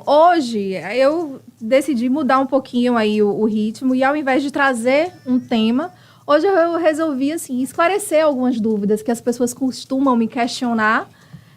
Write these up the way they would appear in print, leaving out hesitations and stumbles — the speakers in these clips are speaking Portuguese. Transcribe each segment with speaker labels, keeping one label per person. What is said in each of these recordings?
Speaker 1: hoje eu decidi mudar um pouquinho aí o ritmo e ao invés de trazer um tema, hoje eu resolvi, assim, esclarecer algumas dúvidas que as pessoas costumam me questionar.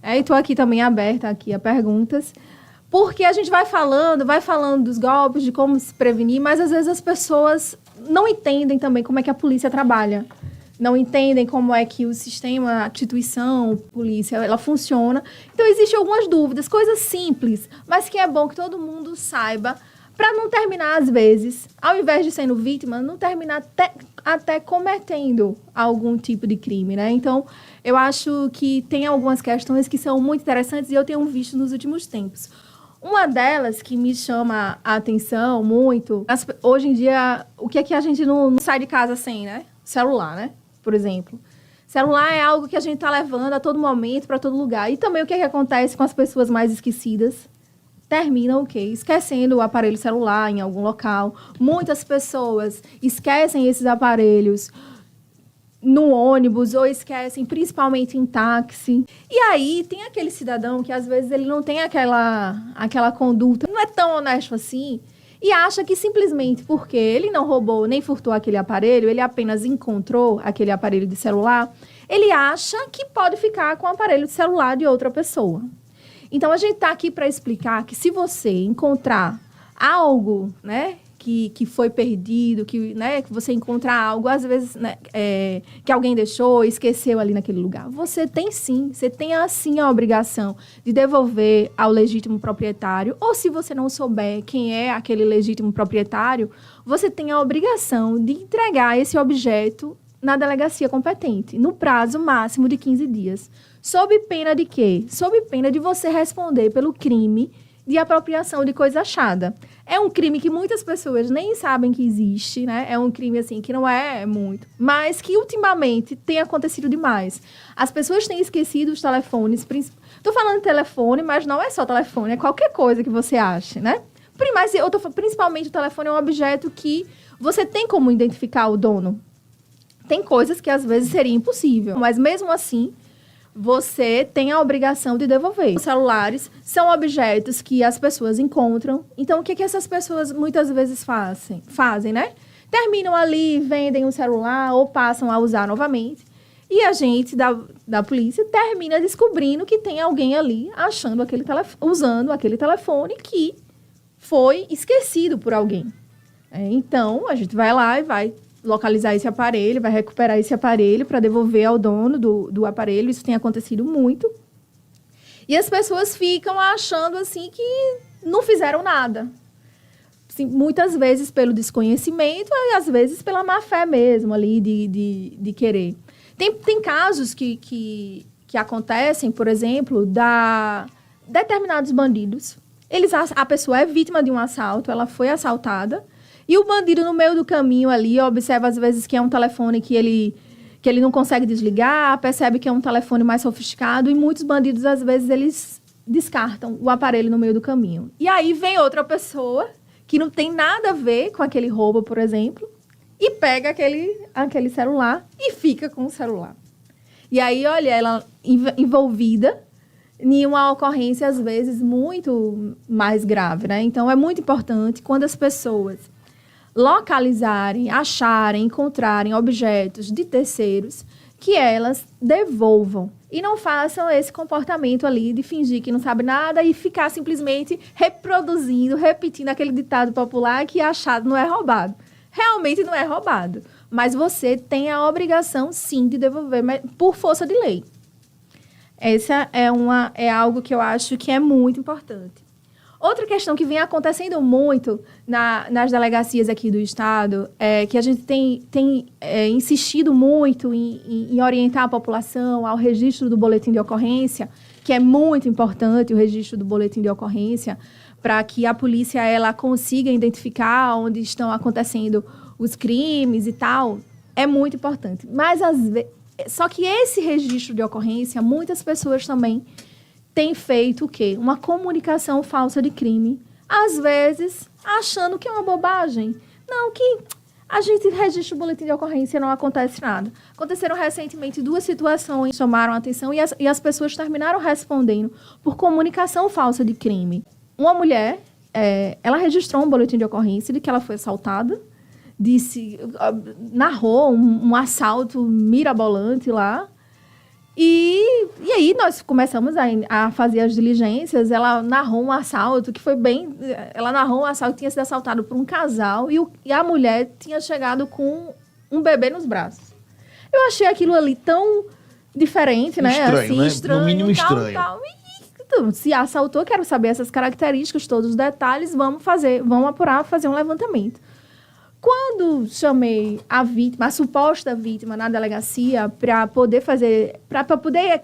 Speaker 1: E estou aqui também aberta aqui a perguntas. Porque a gente vai falando dos golpes, de como se prevenir, mas às vezes as pessoas não entendem também como é que a polícia trabalha. Não entendem como é que o sistema, a instituição, polícia, ela funciona. Então, existem algumas dúvidas, coisas simples, mas que é bom que todo mundo saiba, para não terminar, às vezes, ao invés de sendo vítima, não terminar até cometendo algum tipo de crime, né? Então, eu acho que tem algumas questões que são muito interessantes e eu tenho visto nos últimos tempos. Uma delas que me chama a atenção muito, hoje em dia, o que é que a gente não sai de casa sem, né? Celular, né? Por exemplo. Celular é algo que a gente está levando a todo momento, para todo lugar. E também o que é que acontece com as pessoas mais esquecidas? Terminam o quê? Esquecendo o aparelho celular em algum local. Muitas pessoas esquecem esses aparelhos no ônibus ou esquecem principalmente em táxi. E aí tem aquele cidadão que às vezes ele não tem aquela conduta, não é tão honesto assim, e acha que simplesmente porque ele não roubou nem furtou aquele aparelho, ele apenas encontrou aquele aparelho de celular, ele acha que pode ficar com o aparelho de celular de outra pessoa. Então, a gente está aqui para explicar que se você encontrar algo, né, que foi perdido, que você encontrar algo, às vezes, né, que alguém deixou, esqueceu ali naquele lugar, você tem assim a obrigação de devolver ao legítimo proprietário, ou se você não souber quem é aquele legítimo proprietário, você tem a obrigação de entregar esse objeto na delegacia competente, no prazo máximo de 15 dias. Sob pena de quê? Sob pena de você responder pelo crime de apropriação de coisa achada. É um crime que muitas pessoas nem sabem que existe, né? É um crime, assim, que não é muito, mas que ultimamente tem acontecido demais. As pessoas têm esquecido os telefones. Estou falando de telefone, mas não é só telefone, é qualquer coisa que você ache, né? Mas principalmente o telefone é um objeto que você tem como identificar o dono. Tem coisas que às vezes seria impossível, mas mesmo assim, você tem a obrigação de devolver. Os celulares são objetos que as pessoas encontram. Então, o que essas pessoas muitas vezes fazem, né? Terminam ali, vendem o celular ou passam a usar novamente. E a gente da polícia termina descobrindo que tem alguém ali usando aquele telefone que foi esquecido por alguém. Então, a gente vai lá e vai localizar esse aparelho, vai recuperar esse aparelho para devolver ao dono do aparelho. Isso tem acontecido muito. E as pessoas ficam achando assim que não fizeram nada. Assim, muitas vezes pelo desconhecimento e às vezes pela má fé mesmo ali de querer. Tem casos que acontecem, por exemplo, determinados bandidos. A pessoa é vítima de um assalto, ela foi assaltada. E o bandido, no meio do caminho ali, observa às vezes que é um telefone que ele não consegue desligar, percebe que é um telefone mais sofisticado, e muitos bandidos, às vezes, eles descartam o aparelho no meio do caminho. E aí vem outra pessoa que não tem nada a ver com aquele roubo, por exemplo, e pega aquele celular e fica com o celular. E aí, olha, ela envolvida em uma ocorrência, às vezes, muito mais grave, né? Então, é muito importante quando as pessoas localizarem, acharem, encontrarem objetos de terceiros, que elas devolvam. E não façam esse comportamento ali de fingir que não sabe nada e ficar simplesmente repetindo aquele ditado popular que achado não é roubado. Realmente não é roubado. Mas você tem a obrigação, sim, de devolver, mas por força de lei. Essa é algo que eu acho que é muito importante. Outra questão que vem acontecendo muito nas delegacias aqui do Estado é que a gente tem insistido muito em orientar a população ao registro do boletim de ocorrência, que é muito importante o registro do boletim de ocorrência, para que a polícia ela consiga identificar onde estão acontecendo os crimes e tal. É muito importante. Mas, só que esse registro de ocorrência, muitas pessoas também tem feito o quê? Uma comunicação falsa de crime. Às vezes, achando que é uma bobagem. Não, que a gente registra o boletim de ocorrência e não acontece nada. Aconteceram recentemente 2 situações que chamaram a atenção e as pessoas terminaram respondendo por comunicação falsa de crime. uma mulher, ela registrou um boletim de ocorrência de que ela foi assaltada, narrou um assalto mirabolante lá. E aí nós começamos a fazer as diligências. Ela narrou um assalto que foi bem... Ela narrou um assalto que tinha sido assaltado por um casal e a mulher tinha chegado com um bebê nos braços. Eu achei aquilo ali tão diferente, né?
Speaker 2: Estranho,
Speaker 1: assim,
Speaker 2: né?
Speaker 1: estranho,
Speaker 2: No mínimo estranho.
Speaker 1: Então, se assaltou, quero saber essas características, todos os detalhes, vamos apurar, fazer um levantamento. Quando chamei a vítima, a suposta vítima na delegacia para poder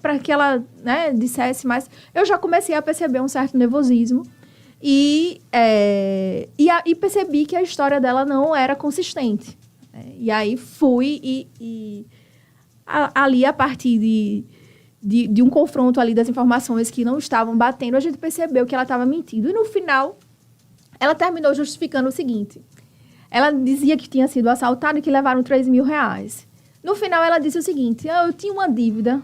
Speaker 1: para que ela, né, dissesse mais, eu já comecei a perceber um certo nervosismo e percebi que a história dela não era consistente. E aí fui ali, a partir de um confronto ali das informações que não estavam batendo, a gente percebeu que ela estava mentindo. E no final, ela terminou justificando o seguinte: ela dizia que tinha sido assaltada e que levaram 3 mil reais. No final, ela disse o seguinte: eu tinha uma dívida,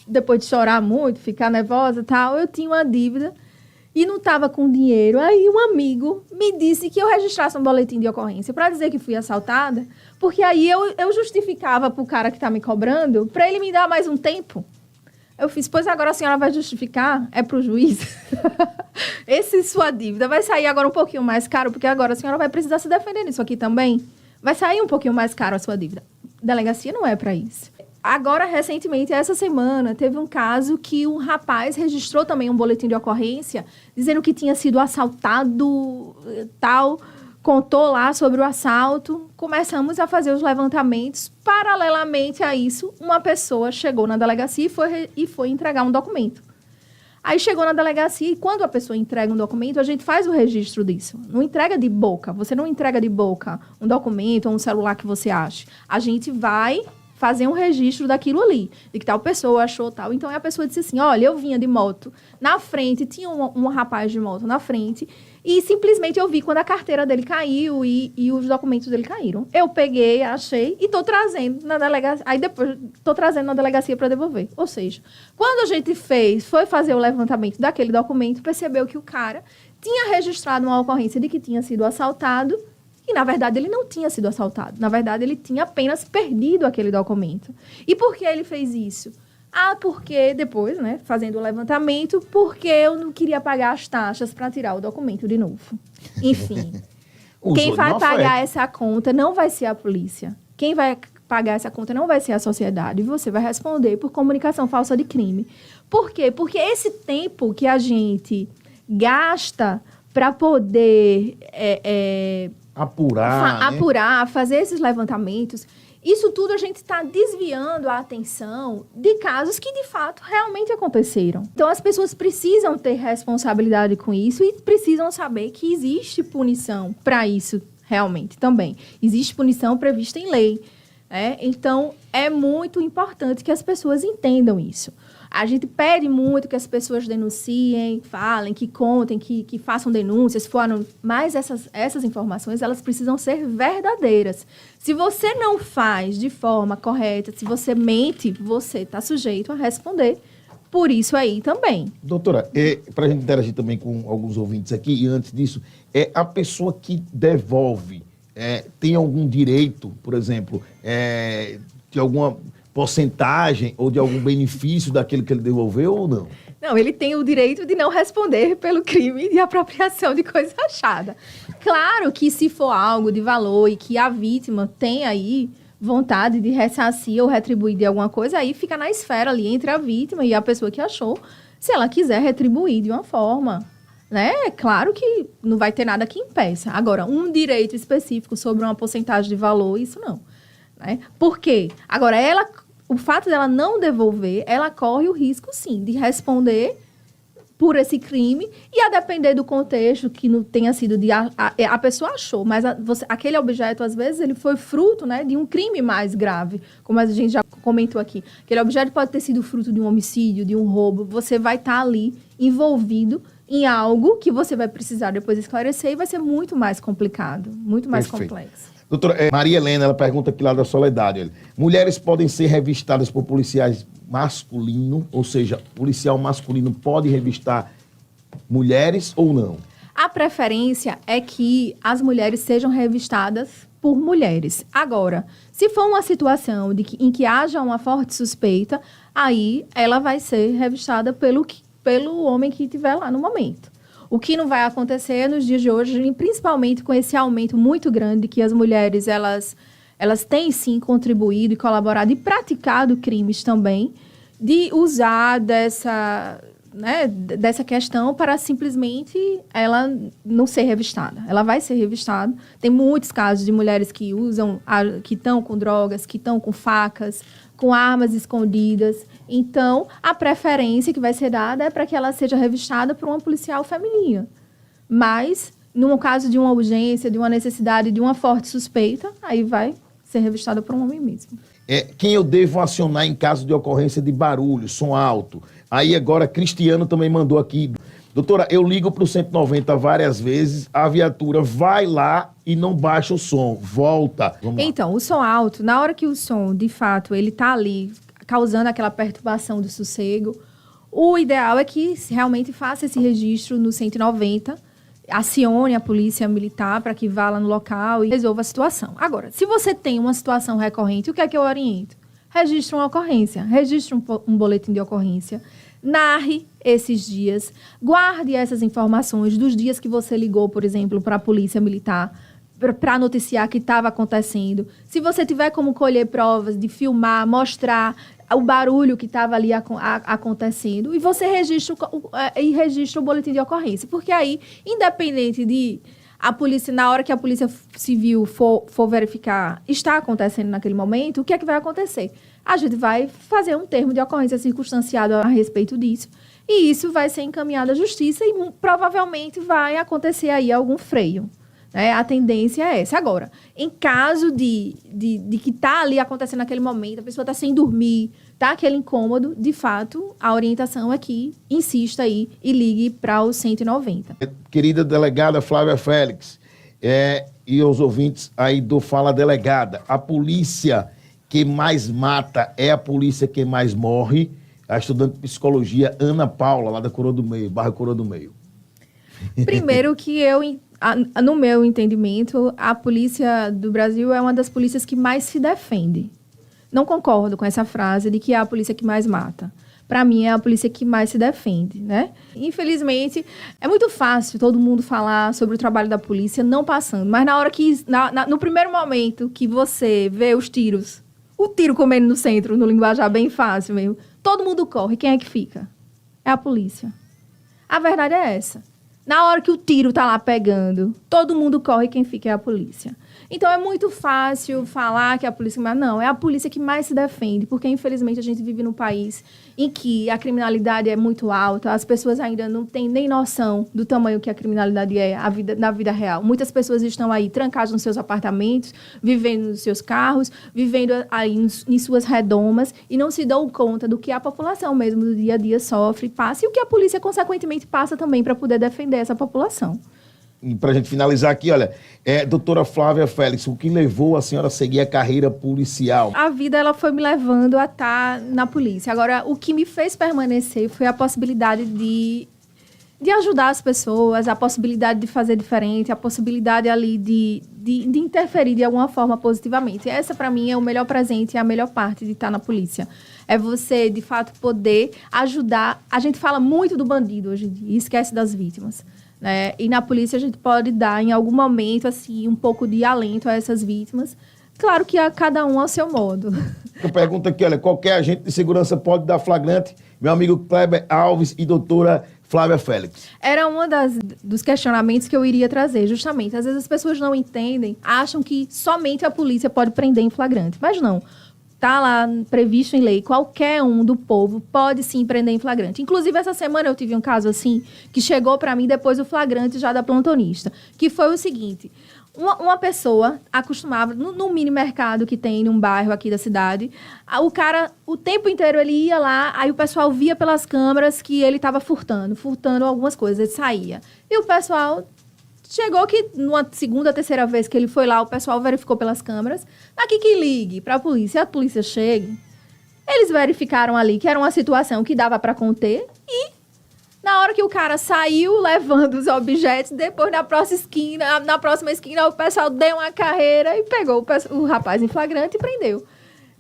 Speaker 1: depois de chorar muito, ficar nervosa e tal, eu tinha uma dívida e não estava com dinheiro. Aí um amigo me disse que eu registrasse um boletim de ocorrência para dizer que fui assaltada, porque aí eu justificava para o cara que está me cobrando, para ele me dar mais um tempo. Eu fiz, pois agora a senhora vai justificar, é para o juiz. Sua dívida vai sair agora um pouquinho mais caro, porque agora a senhora vai precisar se defender nisso aqui também. Vai sair um pouquinho mais caro a sua dívida. Delegacia não é para isso. Agora, recentemente, essa semana, teve um caso que um rapaz registrou também um boletim de ocorrência, dizendo que tinha sido assaltado, tal, contou lá sobre o assalto. Começamos a fazer os levantamentos. Paralelamente a isso, uma pessoa chegou na delegacia e foi entregar um documento. Aí chegou na delegacia e quando a pessoa entrega um documento, a gente faz o registro disso. Não entrega de boca. Você não entrega de boca um documento ou um celular que você ache. A gente vai fazer um registro daquilo ali, de que tal pessoa achou tal. Então, a pessoa disse assim, olha, eu vinha de moto na frente, tinha um rapaz de moto na frente, e simplesmente eu vi quando a carteira dele caiu e os documentos dele caíram. Eu peguei, achei e estou trazendo na delegacia. Aí depois estou trazendo na delegacia para devolver. Ou seja, quando a gente foi fazer o levantamento daquele documento, percebeu que o cara tinha registrado uma ocorrência de que tinha sido assaltado. E, na verdade, ele não tinha sido assaltado. Na verdade, ele tinha apenas perdido aquele documento. E por que ele fez isso? Porque depois, né, fazendo o levantamento, porque eu não queria pagar as taxas para tirar o documento de novo. Enfim, quem vai pagar essa conta não vai ser a polícia. Quem vai pagar essa conta não vai ser a sociedade. Você vai responder por comunicação falsa de crime. Por quê? Porque esse tempo que a gente gasta para poder... apurar, fazer esses levantamentos, isso tudo a gente está desviando a atenção de casos que, de fato, realmente aconteceram. Então, as pessoas precisam ter responsabilidade com isso e precisam saber que existe punição para isso realmente também. Existe punição prevista em lei, né? Então, é muito importante que as pessoas entendam isso. A gente pede muito que as pessoas denunciem, falem, que contem, que façam denúncias, mas essas informações, elas precisam ser verdadeiras. Se você não faz de forma correta, se você mente, você está sujeito a responder por isso aí também.
Speaker 2: Doutora, para a gente interagir também com alguns ouvintes aqui, e antes disso, a pessoa que devolve tem algum direito, por exemplo, de alguma porcentagem ou de algum benefício daquilo que ele devolveu ou não?
Speaker 1: Não, ele tem o direito de não responder pelo crime de apropriação de coisa achada. Claro que se for algo de valor e que a vítima tem aí vontade de ressarcir ou retribuir de alguma coisa, aí fica na esfera ali entre a vítima e a pessoa que achou, se ela quiser retribuir de uma forma, né? É claro que não vai ter nada que impeça. Agora, um direito específico sobre uma porcentagem de valor, isso não. Né? Por quê? Agora, o fato dela não devolver, ela corre o risco, sim, de responder por esse crime e a depender do contexto que não tenha sido a pessoa achou, mas aquele objeto, às vezes, ele foi fruto, né, de um crime mais grave, como a gente já comentou aqui. Aquele objeto pode ter sido fruto de um homicídio, de um roubo. Você vai estar ali envolvido em algo que você vai precisar depois esclarecer e vai ser muito mais complicado, muito mais complexo.
Speaker 2: Doutora, Maria Helena, ela pergunta aqui lá da Soledade. Mulheres podem ser revistadas por policiais masculinos, ou seja, policial masculino pode revistar mulheres ou não?
Speaker 1: A preferência é que as mulheres sejam revistadas por mulheres. Agora, se for uma situação em que haja uma forte suspeita, aí ela vai ser revistada pelo homem que estiver lá no momento. O que não vai acontecer nos dias de hoje, principalmente com esse aumento muito grande que as mulheres elas têm sim contribuído e colaborado e praticado crimes também, de usar dessa questão para simplesmente ela não ser revistada. Ela vai ser revistada. Tem muitos casos de mulheres que usam, que estão com drogas, que estão com facas, com armas escondidas. Então, a preferência que vai ser dada é para que ela seja revistada por uma policial feminina. Mas, no caso de uma urgência, de uma necessidade, de uma forte suspeita, aí vai ser revistada por um homem mesmo.
Speaker 2: Quem eu devo acionar em caso de ocorrência de barulho, som alto? Aí agora, Cristiano também mandou aqui. Doutora, eu ligo para o 190 várias vezes, a viatura vai lá e não baixa o som, volta.
Speaker 1: Então, o som alto, na hora que o som, de fato, ele está ali causando aquela perturbação do sossego, o ideal é que realmente faça esse registro no 190, acione a polícia militar para que vá lá no local e resolva a situação. Agora, se você tem uma situação recorrente, o que é que eu oriento? Registre uma ocorrência, registre um boletim de ocorrência, narre esses dias, guarde essas informações dos dias que você ligou, por exemplo, para a polícia militar, para noticiar que estava acontecendo. Se você tiver como colher provas, de filmar, mostrar o barulho que estava ali acontecendo, e você registra o boletim de ocorrência. Porque aí, independente de a polícia, na hora que a polícia civil for verificar, está acontecendo naquele momento, o que é que vai acontecer? A gente vai fazer um termo de ocorrência circunstanciado a respeito disso, e isso vai ser encaminhado à justiça e provavelmente vai acontecer aí algum freio. A tendência é essa. Agora, em caso de que está ali acontecendo naquele momento, a pessoa está sem dormir, está aquele incômodo, de fato, a orientação é que insista aí e ligue para o 190.
Speaker 2: Querida delegada Flávia Félix, e os ouvintes aí do Fala Delegada, a polícia que mais mata é a polícia que mais morre? A estudante de psicologia Ana Paula, lá da Coroa do Meio, bairro Coroa do Meio.
Speaker 1: Primeiro que no meu entendimento, a polícia do Brasil é uma das polícias que mais se defende. Não concordo com essa frase de que é a polícia que mais mata. Para mim, é a polícia que mais se defende, né? Infelizmente, é muito fácil todo mundo falar sobre o trabalho da polícia não passando. Mas na hora que, no primeiro momento que você vê os tiros, o tiro comendo no centro, no linguajar bem fácil mesmo, todo mundo corre. Quem é que fica? É a polícia. A verdade é essa. Na hora que o tiro tá lá pegando, todo mundo corre, quem fica é a polícia. Então, é muito fácil falar que é a polícia... Mas não, é a polícia que mais se defende, porque, infelizmente, a gente vive num país em que a criminalidade é muito alta, as pessoas ainda não têm nem noção do tamanho que a criminalidade é na vida real. Muitas pessoas estão aí trancadas nos seus apartamentos, vivendo nos seus carros, vivendo aí em suas redomas e não se dão conta do que a população mesmo do dia a dia sofre, passa e o que a polícia, consequentemente, passa também para poder defender essa população.
Speaker 2: E para a gente finalizar aqui, olha, doutora Flávia Félix, o que levou a senhora a seguir a carreira policial?
Speaker 1: A vida, ela foi me levando a estar na polícia. Agora, o que me fez permanecer foi a possibilidade de ajudar as pessoas, a possibilidade de fazer diferente, a possibilidade ali de interferir de alguma forma positivamente. Essa, para mim, é o melhor presente e a melhor parte de estar na polícia. É você, de fato, poder ajudar. A gente fala muito do bandido hoje em dia e esquece das vítimas. E na polícia a gente pode dar, em algum momento, assim, um pouco de alento a essas vítimas. Claro que a cada um ao seu modo.
Speaker 2: Eu pergunto aqui, olha, qualquer agente de segurança pode dar flagrante? Meu amigo Kleber Alves e doutora Flávia Félix.
Speaker 1: Era um dos questionamentos que eu iria trazer, justamente. Às vezes as pessoas não entendem, acham que somente a polícia pode prender em flagrante. Mas não. Está lá previsto em lei, qualquer um do povo pode sim prender em flagrante. Inclusive, essa semana eu tive um caso assim, que chegou para mim depois do flagrante já da plantonista, que foi o seguinte: uma pessoa acostumava, no mini mercado que tem num bairro aqui da cidade, o cara, o tempo inteiro ele ia lá, aí o pessoal via pelas câmeras que ele estava furtando algumas coisas, ele saía. E o pessoal... Chegou que, numa segunda, terceira vez que ele foi lá, o pessoal verificou pelas câmeras. Daqui que ligue para a polícia chegue. Eles verificaram ali que era uma situação que dava para conter e Na hora que o cara saiu levando os objetos, depois na próxima esquina, o pessoal deu uma carreira e pegou o rapaz em flagrante e prendeu.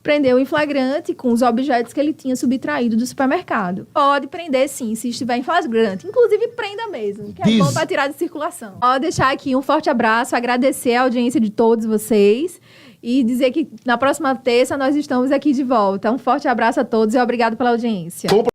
Speaker 1: Prendeu em flagrante com os objetos que ele tinha subtraído do supermercado. Pode prender, sim, se estiver em flagrante. Inclusive, prenda mesmo, que é bom para tirar de circulação. Pode deixar aqui um forte abraço, agradecer a audiência de todos vocês e dizer que na próxima terça nós estamos aqui de volta. Um forte abraço a todos e obrigado pela audiência.